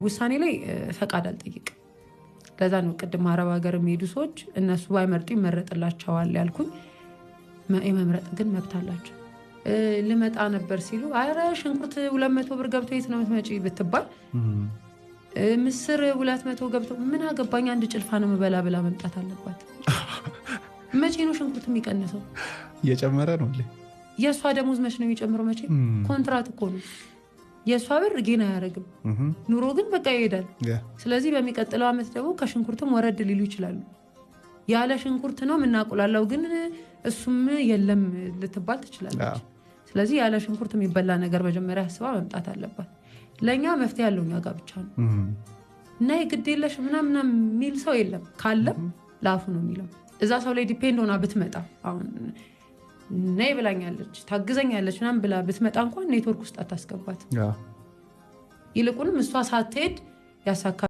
ውሳኔ ላይ ፈቃድ አልጠይቅ ለዛ ነው ቅድም አረብ ሀገር የሚሄዱ ሰዎች እነሱ ባይመርጡ ይመረጥላቸዋል ያልኩኝ የመምረጥ ግን መብት አላቸው ልመጣ ነበር ሲሉ አረ ሽንኩርት 200 ብር ገብቶ የት ነው መጪ ብትባል ምስር 200 ገብቶ ምን አገባኝ አንድ ጭልፋ ነው መበላ ብላ መምጣት አለባት መቼ ነው ሽንኩርት የሚቀንሰው እየጨመረ ነው የሷ ደሞዝ መቼ ነው የሚጨምረው መቼ ኮንትራት እኮ ነው የሷ ብር ጌና ያረግም ኑሮ ግን በቃ ይሄዳል ስለዚህ በሚቀጥለው አመት ደግሞ ከሽንኩርትም ወረድ ሊሉ ይችላሉ ያለ ሽንኩርት ነው ምናቆላላው ግን እሱም የለም ልትባል ትችላለች ስለዚህ ያለ ሽንኩርት የሚበላ ነገር መጀመሪያ አስባ መምጣት አለባት ለኛ መፍትሄ ያለው ኛ ጋር ብቻ ነው እና ይግዴለሽ ምናምን የሚል ሰው የለም ካለም ላፉ ነው የሚለው እዛ ሰው ላይ ዲፔንድ ሆና ብትመጣ አሁን ነይ ብላኛለች ታግዘኛለች ምናምን ብላ ብትመጣ እንኳን ኔትወርክ ውስጥ አታስገባት ይልቁንም እሷ ሳትሄድ ያሳካ